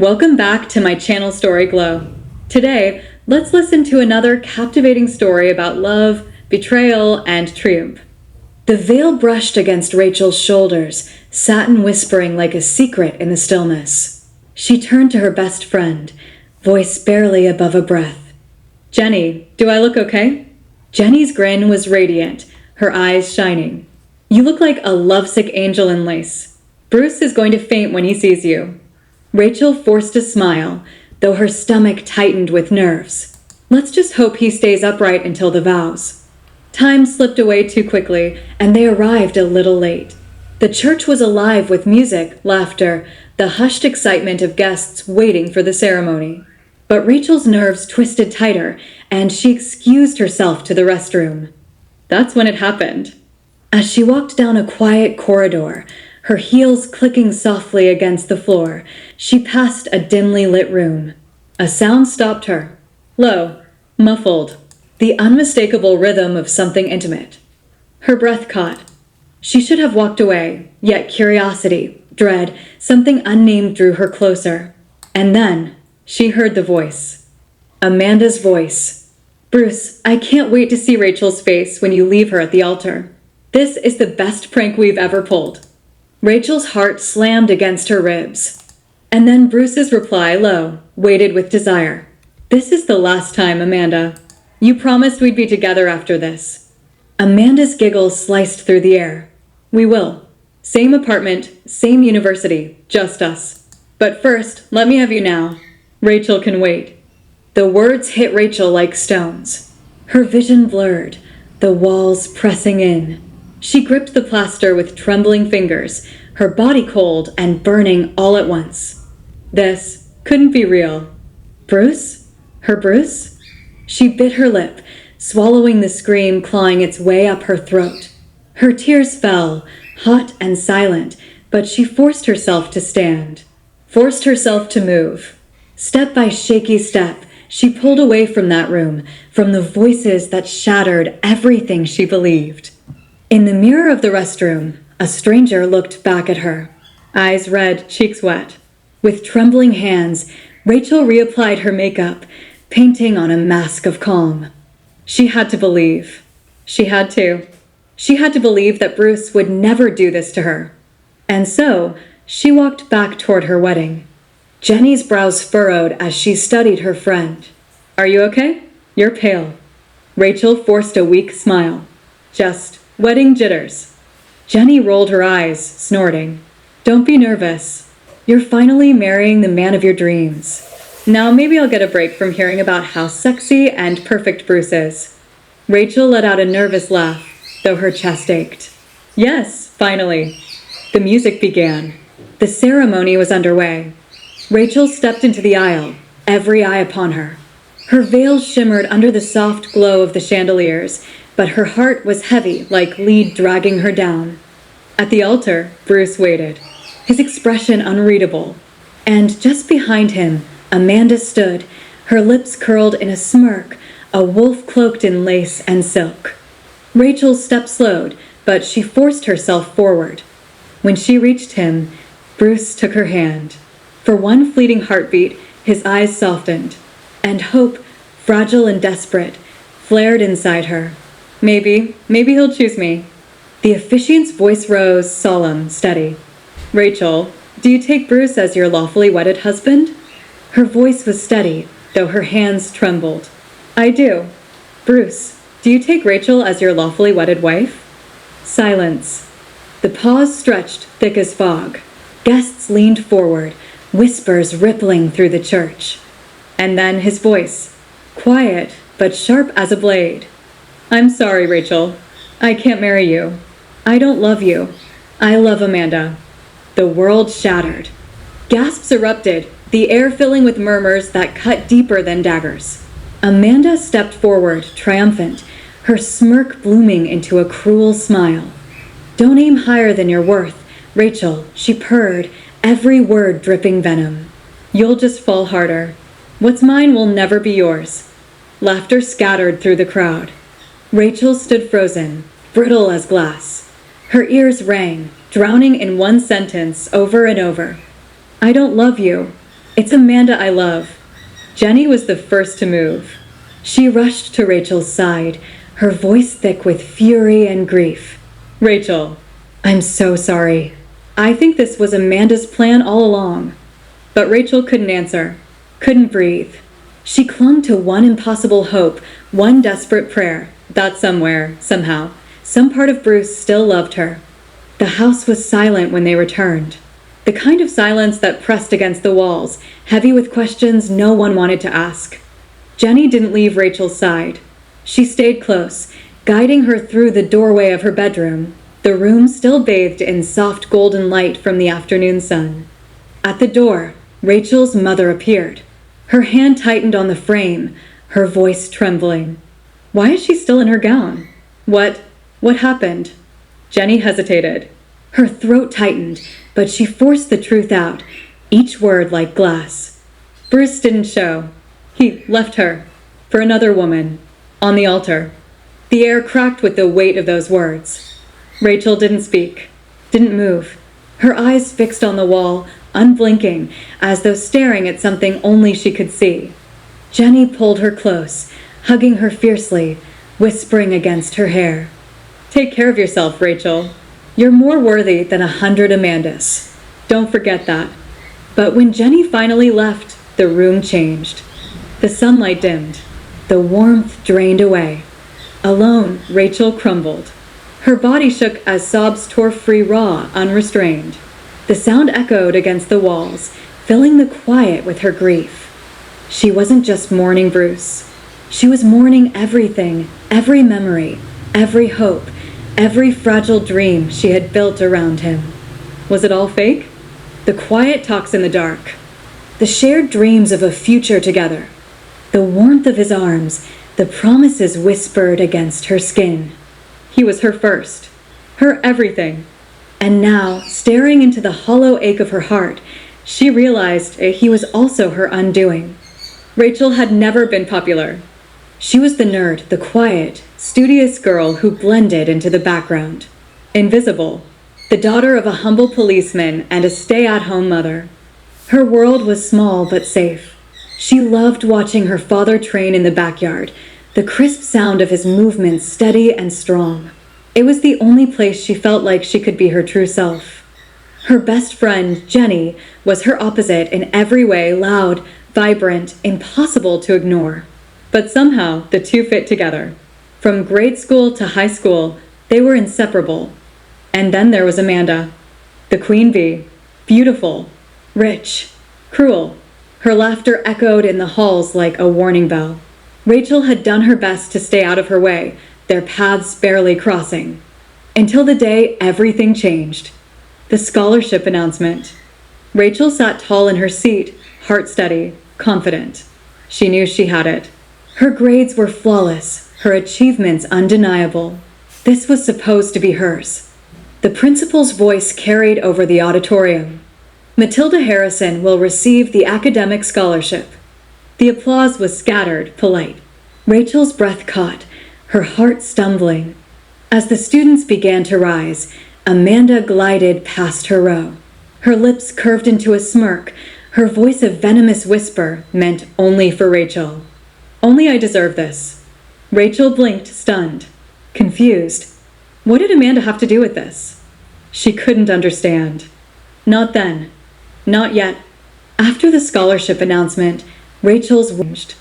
Welcome back to my channel Story Glow. Today, let's listen to another captivating story about love, betrayal, and triumph. The veil brushed against Rachel's shoulders, satin whispering like a secret in the stillness. She turned to her best friend, voice barely above a breath. "Jenny, do I look okay?" Jenny's grin was radiant, her eyes shining. "You look like a lovesick angel in lace. Bruce is going to faint when he sees you." Rachel forced a smile, though her stomach tightened with nerves. Let's just hope he stays upright until the vows. Time slipped away too quickly, and they arrived a little late. The church was alive with music, laughter, the hushed excitement of guests waiting for the ceremony. But Rachel's nerves twisted tighter, and she excused herself to the restroom. That's when it happened. As she walked down a quiet corridor, her heels clicking softly against the floor, she passed a dimly lit room. A sound stopped her. Low, muffled, the unmistakable rhythm of something intimate. Her breath caught. She should have walked away, yet curiosity, dread, something unnamed drew her closer. And then she heard the voice. Amanda's voice. "Bruce, I can't wait to see Rachel's face when you leave her at the altar. This is the best prank we've ever pulled." Rachel's heart slammed against her ribs. And then Bruce's reply, low, weighted with desire. "This is the last time, Amanda. You promised we'd be together after this." Amanda's giggle sliced through the air. "We will. Same apartment, same university, just us. But first, let me have you now. Rachel can wait." The words hit Rachel like stones. Her vision blurred, the walls pressing in. She gripped the plaster with trembling fingers, her body cold and burning all at once. This couldn't be real. Bruce? Her Bruce? She bit her lip, swallowing the scream clawing its way up her throat. Her tears fell, hot and silent, but she forced herself to stand, forced herself to move. Step by shaky step, she pulled away from that room, from the voices that shattered everything she believed. In the mirror of the restroom, a stranger looked back at her, eyes red, cheeks wet. With trembling hands, Rachel reapplied her makeup, painting on a mask of calm. She had to believe. She had to. She had to believe that Bruce would never do this to her. And so, she walked back toward her wedding. Jenny's brows furrowed as she studied her friend. "Are you okay? You're pale." Rachel forced a weak smile. "Just wedding jitters." Jenny rolled her eyes, snorting. "Don't be nervous. You're finally marrying the man of your dreams. Now maybe I'll get a break from hearing about how sexy and perfect Bruce is." Rachel let out a nervous laugh, though her chest ached. Yes, finally. The music began. The ceremony was underway. Rachel stepped into the aisle, every eye upon her. Her veil shimmered under the soft glow of the chandeliers, but her heart was heavy like lead dragging her down. At the altar, Bruce waited, his expression unreadable. And just behind him, Amanda stood, her lips curled in a smirk, a wolf cloaked in lace and silk. Rachel's step slowed, but she forced herself forward. When she reached him, Bruce took her hand. For one fleeting heartbeat, his eyes softened, and hope, fragile and desperate, flared inside her. Maybe he'll choose me." The officiant's voice rose, solemn, steady. "Rachel, do you take Bruce as your lawfully wedded husband?" Her voice was steady, though her hands trembled. "I do." "Bruce, do you take Rachel as your lawfully wedded wife?" Silence. The pause stretched thick as fog. Guests leaned forward, whispers rippling through the church. And then his voice, quiet but sharp as a blade. "I'm sorry, Rachel. I can't marry you. I don't love you. I love Amanda." The world shattered. Gasps erupted, the air filling with murmurs that cut deeper than daggers. Amanda stepped forward, triumphant, her smirk blooming into a cruel smile. "Don't aim higher than your worth, Rachel," she purred, every word dripping venom. "You'll just fall harder. What's mine will never be yours." Laughter scattered through the crowd. Rachel stood frozen, brittle as glass. Her ears rang, drowning in one sentence over and over. "I don't love you. It's Amanda I love." Jenny was the first to move. She rushed to Rachel's side, her voice thick with fury and grief. "Rachel, I'm so sorry. I think this was Amanda's plan all along." But Rachel couldn't answer, couldn't breathe. She clung to one impossible hope, one desperate prayer, that somewhere, somehow, some part of Bruce still loved her. The house was silent when they returned. The kind of silence that pressed against the walls, heavy with questions no one wanted to ask. Jenny didn't leave Rachel's side. She stayed close, guiding her through the doorway of her bedroom, the room still bathed in soft golden light from the afternoon sun. At the door, Rachel's mother appeared. Her hand tightened on the frame, her voice trembling. "Why is she still in her gown? What happened?" Jenny hesitated. Her throat tightened, but she forced the truth out, each word like glass. "Bruce didn't show. He left her. For another woman. On the altar." The air cracked with the weight of those words. Rachel didn't speak, didn't move, her eyes fixed on the wall, unblinking, as though staring at something only she could see. Jenny pulled her close, hugging her fiercely, whispering against her hair. "Take care of yourself, Rachel. You're more worthy than 100 Amandas. Don't forget that." But when Jenny finally left, the room changed. The sunlight dimmed. The warmth drained away. Alone, Rachel crumbled. Her body shook as sobs tore free raw, unrestrained. The sound echoed against the walls, filling the quiet with her grief. She wasn't just mourning Bruce. She was mourning everything, every memory, every hope, every fragile dream she had built around him. Was it all fake? The quiet talks in the dark. The shared dreams of a future together. The warmth of his arms, the promises whispered against her skin. He was her first, her everything. And now, staring into the hollow ache of her heart, she realized he was also her undoing. Rachel had never been popular. She was the nerd, the quiet, studious girl who blended into the background. Invisible, the daughter of a humble policeman and a stay-at-home mother. Her world was small but safe. She loved watching her father train in the backyard, the crisp sound of his movements steady and strong. It was the only place she felt like she could be her true self. Her best friend, Jenny, was her opposite in every way, loud, vibrant, impossible to ignore. But somehow, the two fit together. From grade school to high school, they were inseparable. And then there was Amanda, the queen bee, beautiful, rich, cruel. Her laughter echoed in the halls like a warning bell. Rachel had done her best to stay out of her way, their paths barely crossing. Until the day everything changed. The scholarship announcement. Rachel sat tall in her seat, heart steady, confident. She knew she had it. Her grades were flawless, her achievements undeniable. This was supposed to be hers. The principal's voice carried over the auditorium. "Matilda Harrison will receive the academic scholarship." The applause was scattered, polite. Rachel's breath caught, her heart stumbling. As the students began to rise, Amanda glided past her row. Her lips curved into a smirk, her voice a venomous whisper meant only for Rachel. "Only I deserve this." Rachel blinked, stunned, confused. What did Amanda have to do with this? She couldn't understand. Not then. Not yet. After the scholarship announcement, Rachel's whinged.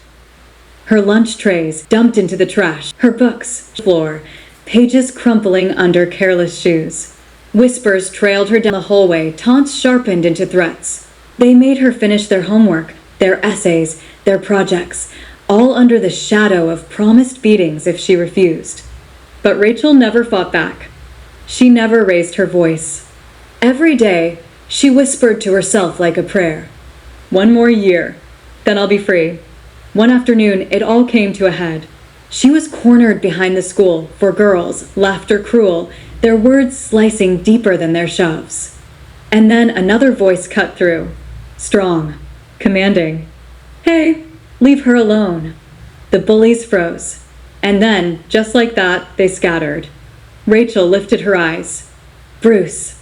Her lunch trays dumped into the trash, her books floor, pages crumpling under careless shoes. Whispers trailed her down the hallway, taunts sharpened into threats. They made her finish their homework, their essays, their projects, all under the shadow of promised beatings if she refused. But Rachel never fought back. She never raised her voice. Every day, she whispered to herself like a prayer. "One more year, then I'll be free." One afternoon, it all came to a head. She was cornered behind the school, for girls, laughter cruel, their words slicing deeper than their shoves. And then another voice cut through, strong, commanding. "Hey, leave her alone." The bullies froze. And then, just like that, they scattered. Rachel lifted her eyes. Bruce.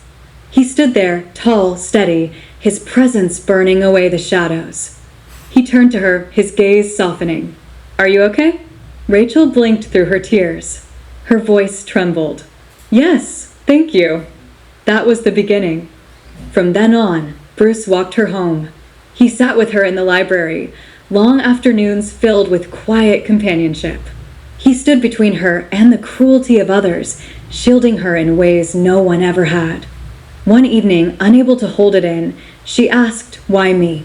He stood there, tall, steady, his presence burning away the shadows. He turned to her, his gaze softening. "Are you okay?" Rachel blinked through her tears. Her voice trembled. "Yes, thank you." That was the beginning. From then on, Bruce walked her home. He sat with her in the library, long afternoons filled with quiet companionship. He stood between her and the cruelty of others, shielding her in ways no one ever had. One evening, unable to hold it in, she asked, "Why me?"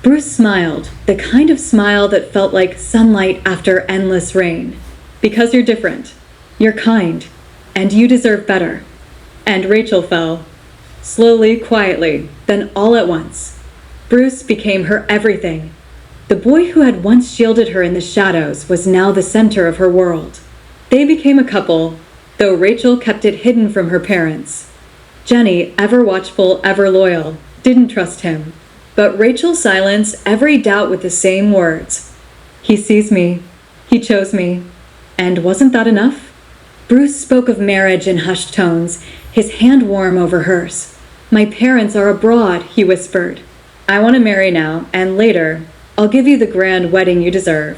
Bruce smiled, the kind of smile that felt like sunlight after endless rain. "Because you're different. You're kind. And you deserve better." And Rachel fell. Slowly, quietly, then all at once. Bruce became her everything. The boy who had once shielded her in the shadows was now the center of her world. They became a couple, though Rachel kept it hidden from her parents. Jenny, ever watchful, ever loyal, didn't trust him. But Rachel silenced every doubt with the same words. "He sees me. He chose me. And wasn't that enough?" Bruce spoke of marriage in hushed tones, his hand warm over hers. "My parents are abroad," he whispered. "I want to marry now, and later, I'll give you the grand wedding you deserve."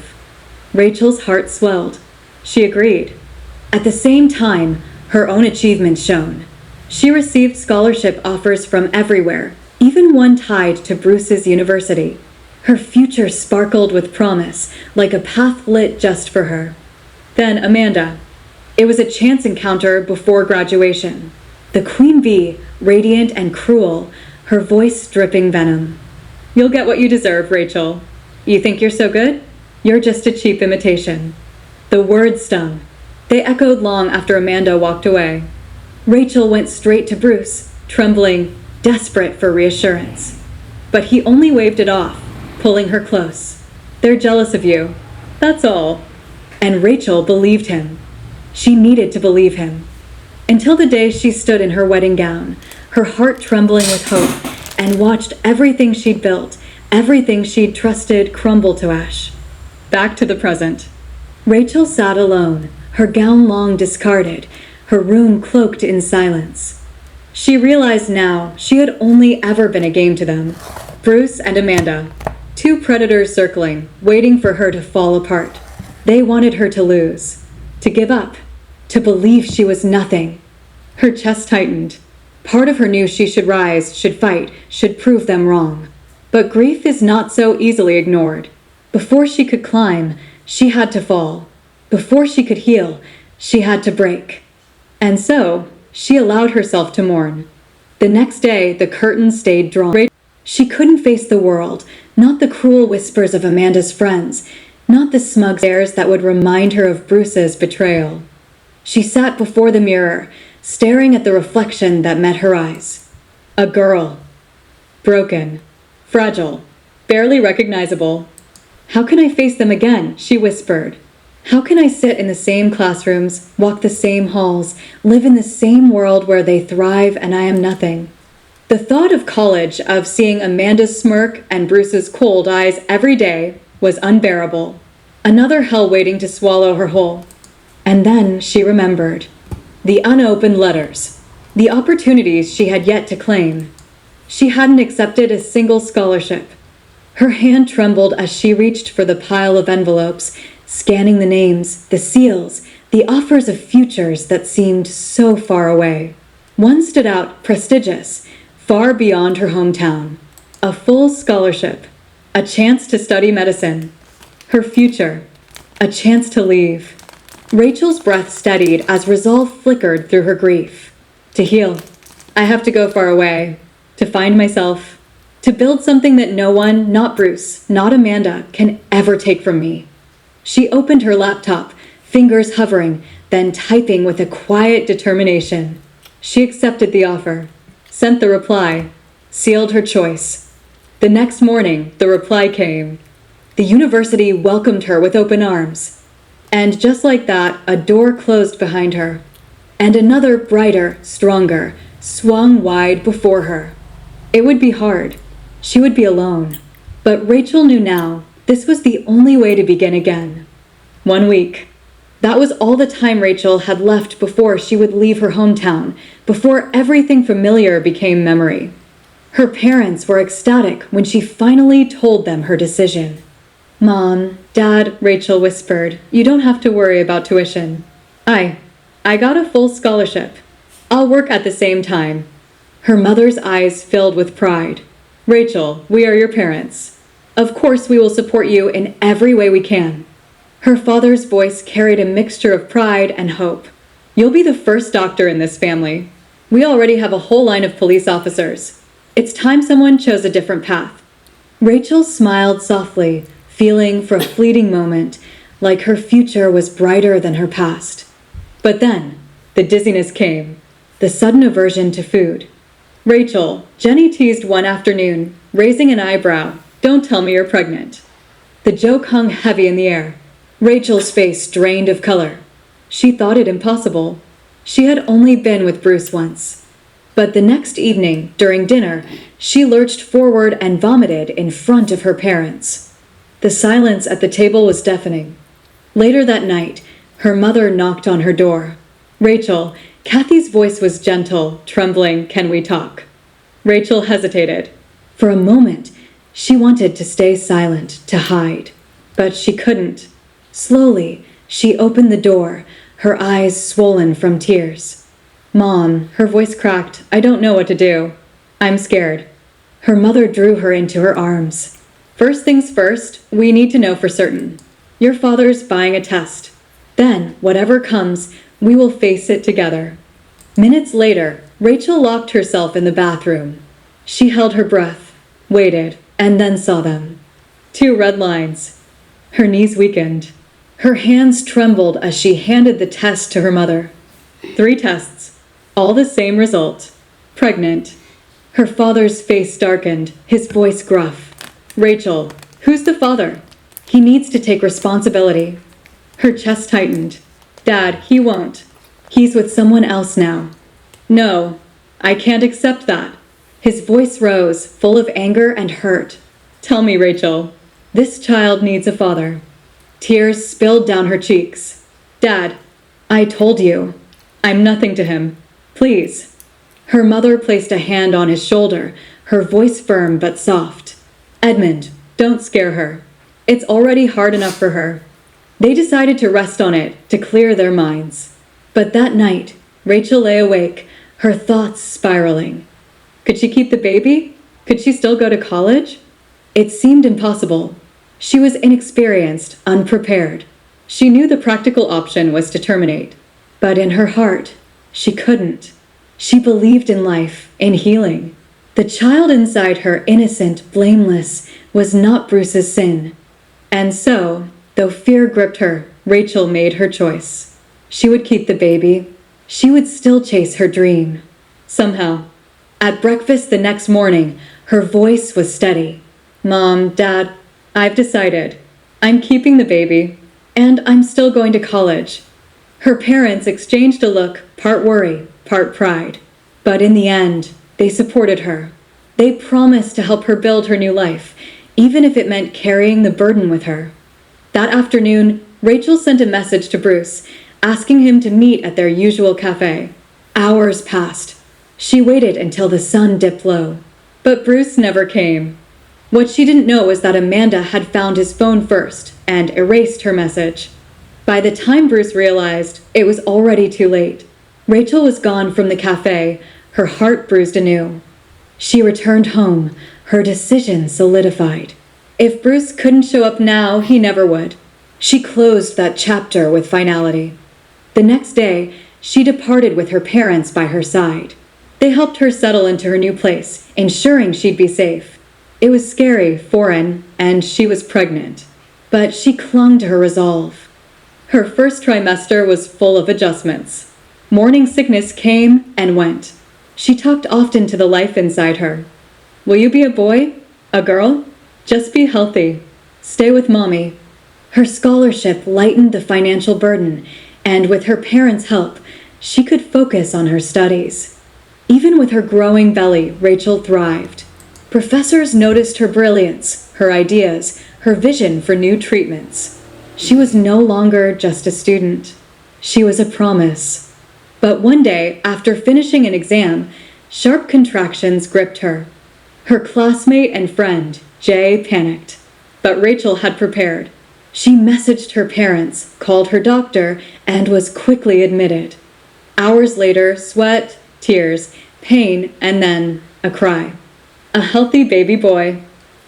Rachel's heart swelled. She agreed. At the same time, her own achievements shone. She received scholarship offers from everywhere, even one tied to Bruce's university. Her future sparkled with promise, like a path lit just for her. Then Amanda. It was a chance encounter before graduation. The queen bee, radiant and cruel, her voice dripping venom. "You'll get what you deserve, Rachel. You think you're so good? You're just a cheap imitation." The words stung. They echoed long after Amanda walked away. Rachel went straight to Bruce, trembling, desperate for reassurance. But he only waved it off, pulling her close. "They're jealous of you. That's all." And Rachel believed him. She needed to believe him. Until the day she stood in her wedding gown, her heart trembling with hope, and watched everything she'd built, everything she'd trusted, crumble to ash. Back to the present. Rachel sat alone, her gown long discarded, her room cloaked in silence. She realized now she had only ever been a game to them. Bruce and Amanda, two predators circling, waiting for her to fall apart. They wanted her to lose, to give up, to believe she was nothing. Her chest tightened. Part of her knew she should rise, should fight, should prove them wrong. But grief is not so easily ignored. Before she could climb, she had to fall. Before she could heal, she had to break. And so, she allowed herself to mourn. The next day, the curtain stayed drawn. She couldn't face the world, not the cruel whispers of Amanda's friends, not the smug stares that would remind her of Bruce's betrayal. She sat before the mirror, staring at the reflection that met her eyes. A girl. Broken. Fragile. Barely recognizable. "How can I face them again?" she whispered. "How can I sit in the same classrooms, walk the same halls, live in the same world where they thrive and I am nothing?" The thought of college, of seeing Amanda's smirk and Bruce's cold eyes every day, was unbearable. Another hell waiting to swallow her whole. And then she remembered. The unopened letters. The opportunities she had yet to claim. She hadn't accepted a single scholarship. Her hand trembled as she reached for the pile of envelopes, scanning the names, the seals, the offers of futures that seemed so far away. One stood out, prestigious, far beyond her hometown. A full scholarship. A chance to study medicine. Her future. A chance to leave. Rachel's breath steadied as resolve flickered through her grief. To heal. I have to go far away. To find myself. To build something that no one, not Bruce, not Amanda, can ever take from me. She opened her laptop, fingers hovering, then typing with a quiet determination. She accepted the offer, sent the reply, sealed her choice. The next morning, the reply came. The university welcomed her with open arms. And just like that, a door closed behind her. And another, brighter, stronger, swung wide before her. It would be hard. She would be alone. But Rachel knew now this was the only way to begin again. 1 week. That was all the time Rachel had left before she would leave her hometown, before everything familiar became memory. Her parents were ecstatic when she finally told them her decision. "Mom, Dad," Rachel whispered, "you don't have to worry about tuition. I got a full scholarship. I'll work at the same time." Her mother's eyes filled with pride. "Rachel, we are your parents. Of course we will support you in every way we can." Her father's voice carried a mixture of pride and hope. "You'll be the first doctor in this family. We already have a whole line of police officers. It's time someone chose a different path." Rachel smiled softly, feeling for a fleeting moment like her future was brighter than her past. But then, the dizziness came, the sudden aversion to food. "Rachel," Jenny teased one afternoon, raising an eyebrow, "don't tell me you're pregnant." The joke hung heavy in the air. Rachel's face drained of color. She thought it impossible. She had only been with Bruce once. But the next evening, during dinner, she lurched forward and vomited in front of her parents. The silence at the table was deafening. Later that night, her mother knocked on her door. "Rachel," Kathy's voice was gentle, trembling, "can we talk?" Rachel hesitated. For a moment, she wanted to stay silent, to hide. But she couldn't. Slowly, she opened the door, her eyes swollen from tears. "Mom," her voice cracked, "I don't know what to do. I'm scared." Her mother drew her into her arms. "First things first, we need to know for certain. Your father's buying a test. Then, whatever comes, we will face it together." Minutes later, Rachel locked herself in the bathroom. She held her breath, waited, and then saw them. 2 red lines. Her knees weakened. Her hands trembled as she handed the test to her mother. 3 tests, all the same result. Pregnant. Her father's face darkened, his voice gruff. "Rachel, who's the father? He needs to take responsibility." Her chest tightened. "Dad, he won't. He's with someone else now." "No, I can't accept that." His voice rose, full of anger and hurt. "Tell me, Rachel. This child needs a father." Tears spilled down her cheeks. "Dad, I told you. I'm nothing to him. Please." Her mother placed a hand on his shoulder, her voice firm but soft. "Edmund, don't scare her. It's already hard enough for her." They decided to rest on it, to clear their minds. But that night, Rachel lay awake, her thoughts spiraling. Could she keep the baby? Could she still go to college? It seemed impossible. She was inexperienced, unprepared. She knew the practical option was to terminate. But in her heart, she couldn't. She believed in life, in healing. The child inside her, innocent, blameless, was not Bruce's sin. And so, though fear gripped her, Rachel made her choice. She would keep the baby. She would still chase her dream. Somehow. At breakfast the next morning, her voice was steady. "Mom, Dad, I've decided. I'm keeping the baby, and I'm still going to college." Her parents exchanged a look, part worry, part pride. But in the end, they supported her. They promised to help her build her new life, even if it meant carrying the burden with her. That afternoon, Rachel sent a message to Bruce, asking him to meet at their usual cafe. Hours passed. She waited until the sun dipped low. But Bruce never came. What she didn't know was that Amanda had found his phone first and erased her message. By the time Bruce realized, it was already too late. Rachel was gone from the cafe, her heart bruised anew. She returned home, her decision solidified. If Bruce couldn't show up now, he never would. She closed that chapter with finality. The next day, she departed with her parents by her side. They helped her settle into her new place, ensuring she'd be safe. It was scary, foreign, and she was pregnant. But she clung to her resolve. Her first trimester was full of adjustments. Morning sickness came and went. She talked often to the life inside her. "Will you be a boy? A girl? Just be healthy. Stay with Mommy." Her scholarship lightened the financial burden, and with her parents' help, she could focus on her studies. Even with her growing belly, Rachel thrived. Professors noticed her brilliance, her ideas, her vision for new treatments. She was no longer just a student. She was a promise. But one day, after finishing an exam, sharp contractions gripped her. Her classmate and friend, Jay, panicked. But Rachel had prepared. She messaged her parents, called her doctor, and was quickly admitted. Hours later, sweat, tears, pain, and then a cry. A healthy baby boy.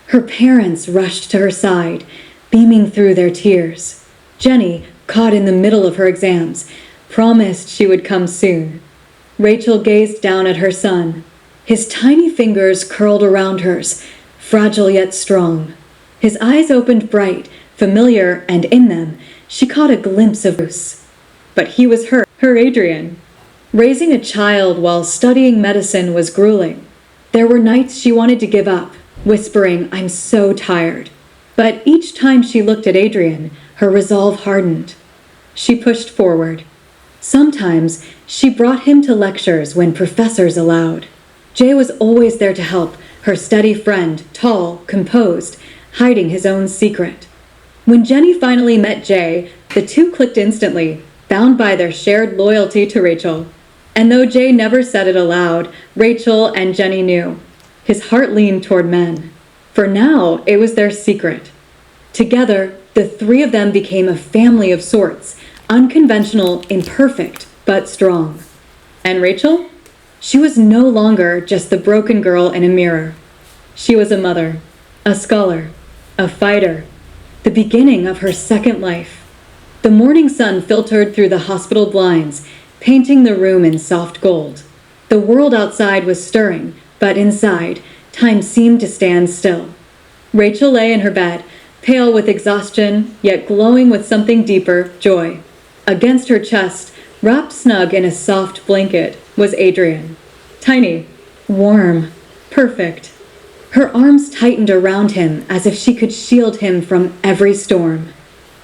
Her parents rushed to her side, beaming through their tears. Jenny, caught in the middle of her exams, promised she would come soon. Rachel gazed down at her son. His tiny fingers curled around hers, fragile yet strong. His eyes opened bright, familiar, and in them, she caught a glimpse of Bruce. But he was her Adrian. Raising a child while studying medicine was grueling. There were nights she wanted to give up, whispering, "I'm so tired." But each time she looked at Adrian, her resolve hardened. She pushed forward. Sometimes she brought him to lectures when professors allowed. Jay was always there to help, her steady friend, tall, composed, hiding his own secret. When Jenny finally met Jay, the two clicked instantly, bound by their shared loyalty to Rachel. And though Jay never said it aloud, Rachel and Jenny knew. His heart leaned toward men. For now, it was their secret. Together, the three of them became a family of sorts, unconventional, imperfect, but strong. And Rachel? She was no longer just the broken girl in a mirror. She was a mother, a scholar, a fighter, the beginning of her second life. The morning sun filtered through the hospital blinds, painting the room in soft gold. The world outside was stirring, but inside, time seemed to stand still. Rachel lay in her bed, pale with exhaustion, yet glowing with something deeper, joy. Against her chest, wrapped snug in a soft blanket, was Adrian. Tiny, warm, perfect. Her arms tightened around him as if she could shield him from every storm.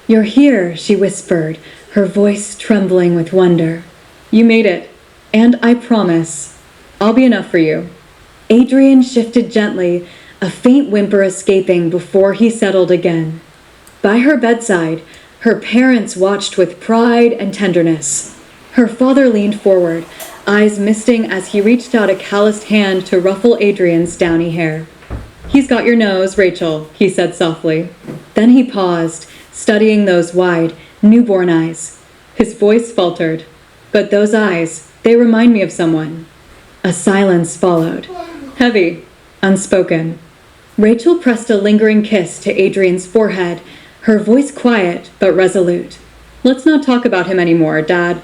"You're here," she whispered, her voice trembling with wonder. "You made it, and I promise, I'll be enough for you." Adrian shifted gently, a faint whimper escaping before he settled again. By her bedside, her parents watched with pride and tenderness. Her father leaned forward, eyes misting as he reached out a calloused hand to ruffle Adrian's downy hair. "He's got your nose, Rachel," he said softly. Then he paused, studying those wide, newborn eyes. His voice faltered. "But those eyes, they remind me of someone." A silence followed. Heavy, unspoken. Rachel pressed a lingering kiss to Adrian's forehead, her voice quiet but resolute. "Let's not talk about him anymore, Dad.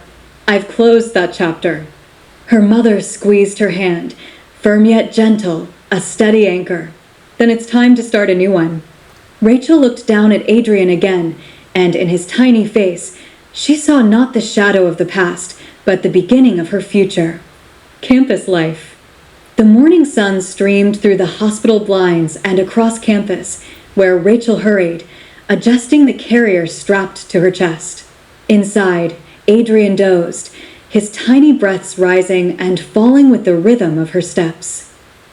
I've closed that chapter." Her mother squeezed her hand, firm yet gentle, a steady anchor. "Then it's time to start a new one." Rachel looked down at Adrian again, and in his tiny face, she saw not the shadow of the past, but the beginning of her future. Campus life. The morning sun streamed through the hospital blinds and across campus, where Rachel hurried, adjusting the carrier strapped to her chest. Inside, Adrian dozed, his tiny breaths rising and falling with the rhythm of her steps.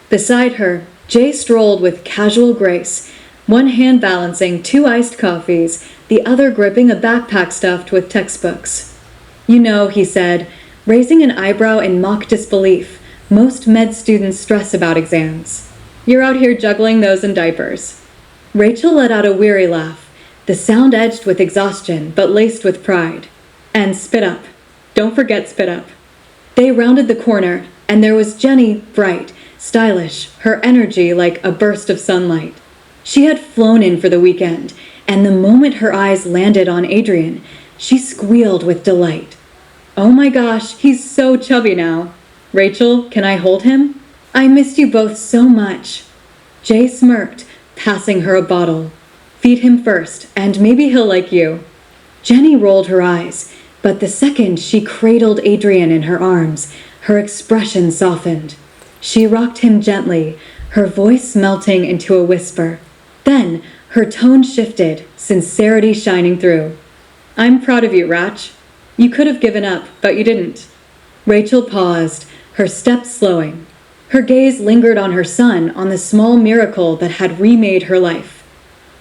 Beside her, Jay strolled with casual grace, one hand balancing 2 iced coffees, the other gripping a backpack stuffed with textbooks. "You know," he said, raising an eyebrow in mock disbelief, "most med students stress about exams. You're out here juggling those in diapers." Rachel let out a weary laugh, the sound edged with exhaustion but laced with pride. "And spit up. Don't forget spit up." They rounded the corner, and there was Jenny, bright, stylish, her energy like a burst of sunlight. She had flown in for the weekend, and the moment her eyes landed on Adrian, she squealed with delight. "Oh my gosh, he's so chubby now. Rachel, can I hold him? I missed you both so much." Jay smirked, passing her a bottle. "Feed him first, and maybe he'll like you." Jenny rolled her eyes, but the second she cradled Adrian in her arms, her expression softened. She rocked him gently, her voice melting into a whisper. Then her tone shifted, sincerity shining through. "I'm proud of you, Rach. You could have given up, but you didn't." Rachel paused, her steps slowing. Her gaze lingered on her son, on the small miracle that had remade her life.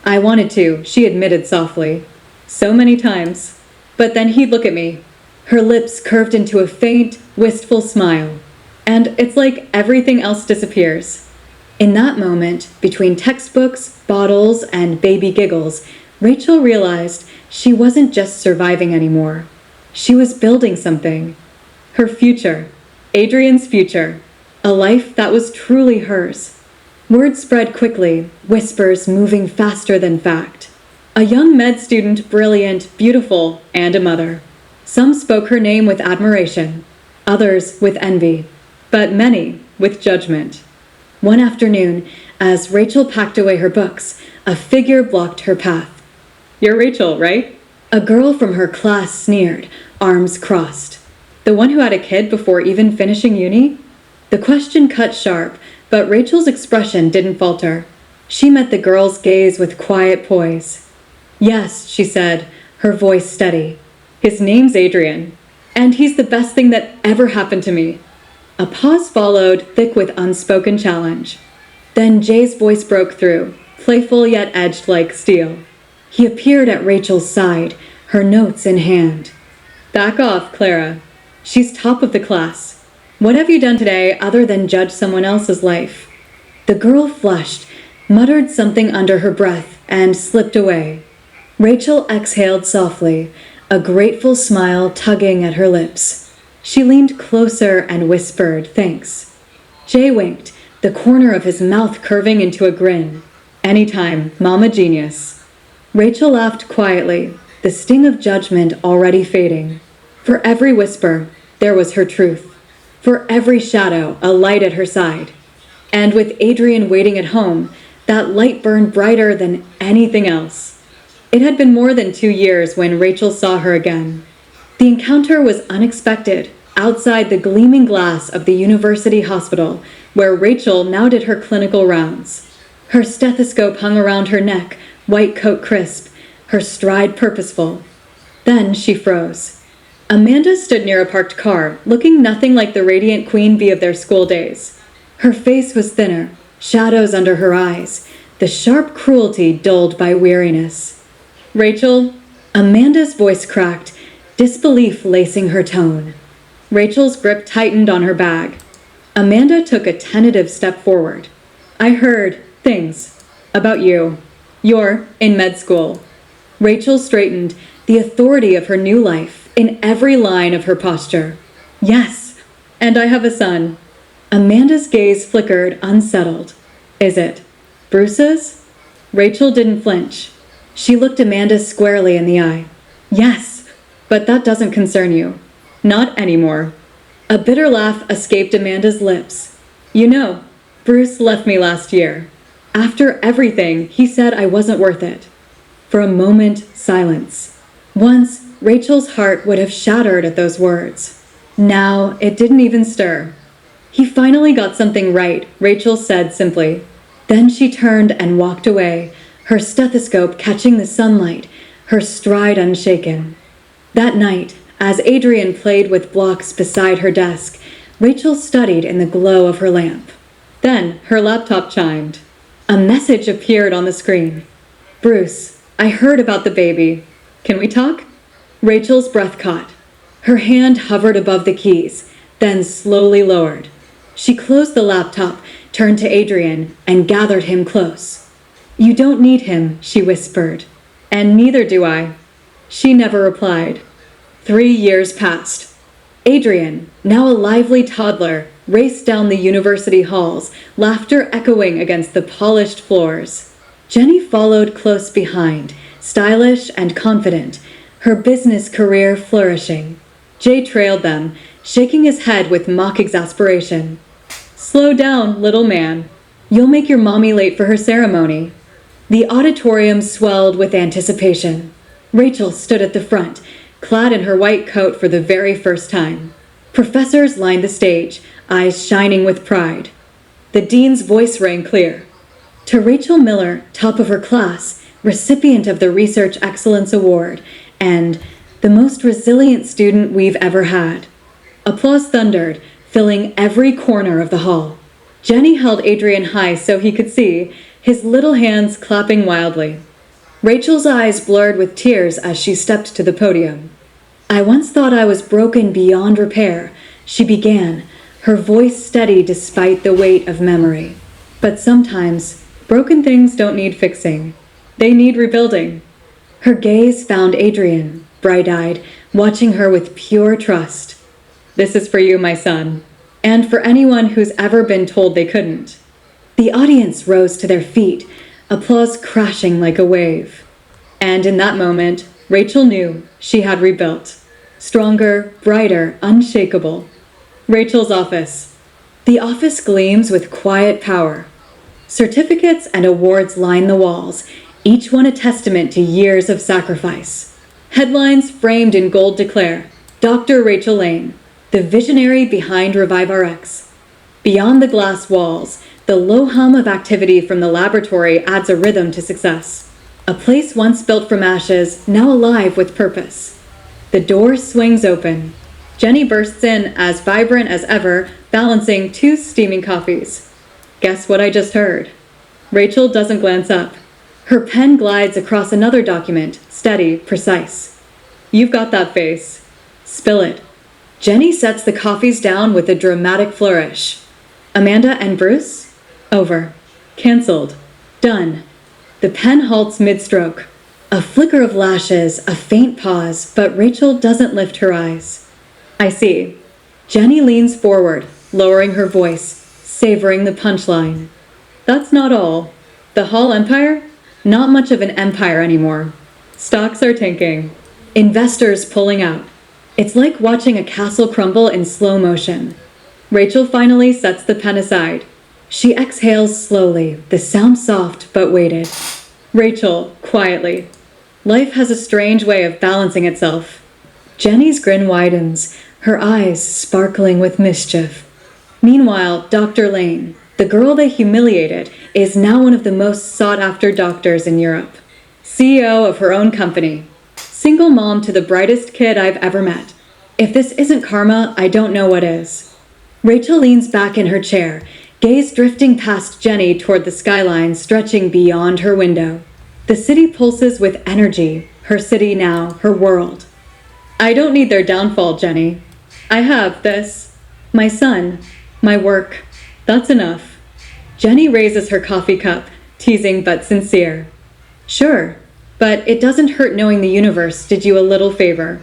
"I wanted to," she admitted softly. "So many times. But then he'd look at me. Her lips curved into a faint, wistful smile. And it's like everything else disappears. In that moment, between textbooks, bottles, and baby giggles, Rachel realized she wasn't just surviving anymore. She was building something. Her future. Adrian's future. A life that was truly hers. Word spread quickly, whispers moving faster than fact. A young med student, brilliant, beautiful, and a mother. Some spoke her name with admiration, others with envy, but many with judgment. One afternoon, as Rachel packed away her books, a figure blocked her path. "You're Rachel, right?" A girl from her class sneered, arms crossed. "The one who had a kid before even finishing uni?" The question cut sharp, but Rachel's expression didn't falter. She met the girl's gaze with quiet poise. "Yes," she said, her voice steady. "His name's Adrian, and he's the best thing that ever happened to me." A pause followed, thick with unspoken challenge. Then Jay's voice broke through, playful yet edged like steel. He appeared at Rachel's side, her notes in hand. "Back off, Clara. She's top of the class. What have you done today other than judge someone else's life?" The girl flushed, muttered something under her breath, and slipped away. Rachel exhaled softly, a grateful smile tugging at her lips. She leaned closer and whispered, "Thanks." Jay winked, the corner of his mouth curving into a grin. "Anytime, Mama Genius." Rachel laughed quietly, the sting of judgment already fading. For every whisper, there was her truth. For every shadow, a light at her side. And with Adrian waiting at home, that light burned brighter than anything else. It had been more than 2 years when Rachel saw her again. The encounter was unexpected, outside the gleaming glass of the university hospital, where Rachel now did her clinical rounds. Her stethoscope hung around her neck, white coat crisp, her stride purposeful. Then she froze. Amanda stood near a parked car, looking nothing like the radiant queen bee of their school days. Her face was thinner, shadows under her eyes, the sharp cruelty dulled by weariness. "Rachel?" Amanda's voice cracked, disbelief lacing her tone. Rachel's grip tightened on her bag. Amanda took a tentative step forward. "I heard things about you. You're in med school." Rachel straightened, the authority of her new life in every line of her posture. "Yes, and I have a son." Amanda's gaze flickered, unsettled. "Is it Bruce's?" Rachel didn't flinch. She looked Amanda squarely in the eye. "Yes, but that doesn't concern you. Not anymore." A bitter laugh escaped Amanda's lips. "You know, Bruce left me last year. After everything, he said I wasn't worth it." For a moment, silence. Once, Rachel's heart would have shattered at those words. Now, it didn't even stir. "He finally got something right," Rachel said simply. Then she turned and walked away, her stethoscope catching the sunlight, her stride unshaken. That night, as Adrian played with blocks beside her desk, Rachel studied in the glow of her lamp. Then her laptop chimed. A message appeared on the screen. "Bruce, I heard about the baby. Can we talk?" Rachel's breath caught. Her hand hovered above the keys, then slowly lowered. She closed the laptop, turned to Adrian, and gathered him close. "You don't need him," she whispered. "And neither do I." She never replied. 3 years passed. Adrian, now a lively toddler, raced down the university halls, laughter echoing against the polished floors. Jenny followed close behind, stylish and confident, her business career flourishing. Jay trailed them, shaking his head with mock exasperation. "Slow down, little man. You'll make your mommy late for her ceremony." The auditorium swelled with anticipation. Rachel stood at the front, clad in her white coat for the very first time. Professors lined the stage, eyes shining with pride. The dean's voice rang clear. To Rachel Miller, top of her class, recipient of the Research Excellence Award, and the most resilient student we've ever had. Applause thundered, filling every corner of the hall. Jenny held Adrian high so he could see, his little hands clapping wildly. Rachel's eyes blurred with tears as she stepped to the podium. I once thought I was broken beyond repair, she began, her voice steady despite the weight of memory. But sometimes, broken things don't need fixing. They need rebuilding. Her gaze found Adrian, bright-eyed, watching her with pure trust. This is for you, my son, and for anyone who's ever been told they couldn't. The audience rose to their feet, applause crashing like a wave. And in that moment, Rachel knew she had rebuilt. Stronger, brighter, unshakable. Rachel's office. The office gleams with quiet power. Certificates and awards line the walls, each one a testament to years of sacrifice. Headlines framed in gold declare, Dr. Rachel Lane, the visionary behind ReviveRx. Beyond the glass walls, the low hum of activity from the laboratory adds a rhythm to success. A place once built from ashes, now alive with purpose. The door swings open. Jenny bursts in, as vibrant as ever, balancing 2 steaming coffees. Guess what I just heard? Rachel doesn't glance up. Her pen glides across another document, steady, precise. You've got that face. Spill it. Jenny sets the coffees down with a dramatic flourish. Amanda and Bruce? Over. Cancelled. Done. The pen halts mid-stroke. A flicker of lashes, a faint pause, but Rachel doesn't lift her eyes. I see. Jenny leans forward, lowering her voice, savoring the punchline. That's not all. The Hall Empire? Not much of an empire anymore. Stocks are tanking. Investors pulling out. It's like watching a castle crumble in slow motion. Rachel finally sets the pen aside. She exhales slowly, the sound soft but weighted. Rachel, quietly. Life has a strange way of balancing itself. Jenny's grin widens, her eyes sparkling with mischief. Meanwhile, Dr. Lane, the girl they humiliated, is now one of the most sought-after doctors in Europe. CEO of her own company. Single mom to the brightest kid I've ever met. If this isn't karma, I don't know what is. Rachel leans back in her chair, gaze drifting past Jenny toward the skyline stretching beyond her window. The city pulses with energy, her city now, her world. I don't need their downfall, Jenny. I have this. My son. My work. That's enough. Jenny raises her coffee cup, teasing but sincere. Sure, but it doesn't hurt knowing the universe did you a little favor.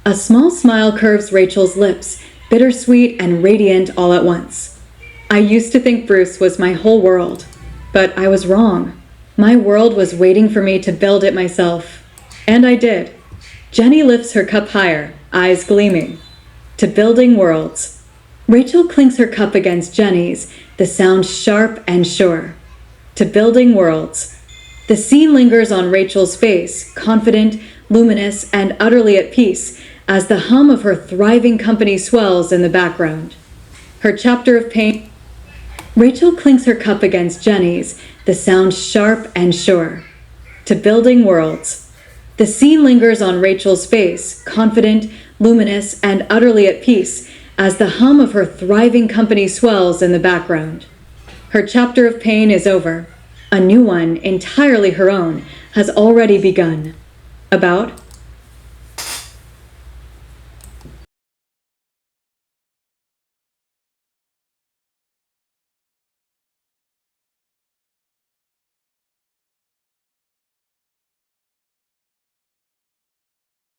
A small smile curves Rachel's lips, bittersweet and radiant all at once. I used to think Bruce was my whole world, but I was wrong. My world was waiting for me to build it myself. And I did. Jenny lifts her cup higher, eyes gleaming. To building worlds. Rachel clinks her cup against Jenny's, the sound sharp and sure. To building worlds. The scene lingers on Rachel's face, confident, luminous, and utterly at peace, as the hum of her thriving company swells in the background. Her chapter of pain. Rachel clinks her cup against Jenny's, the sound sharp and sure. To building worlds. The scene lingers on Rachel's face, confident, luminous, and utterly at peace, as the hum of her thriving company swells in the background. Her chapter of pain is over. A new one, entirely her own, has already begun. About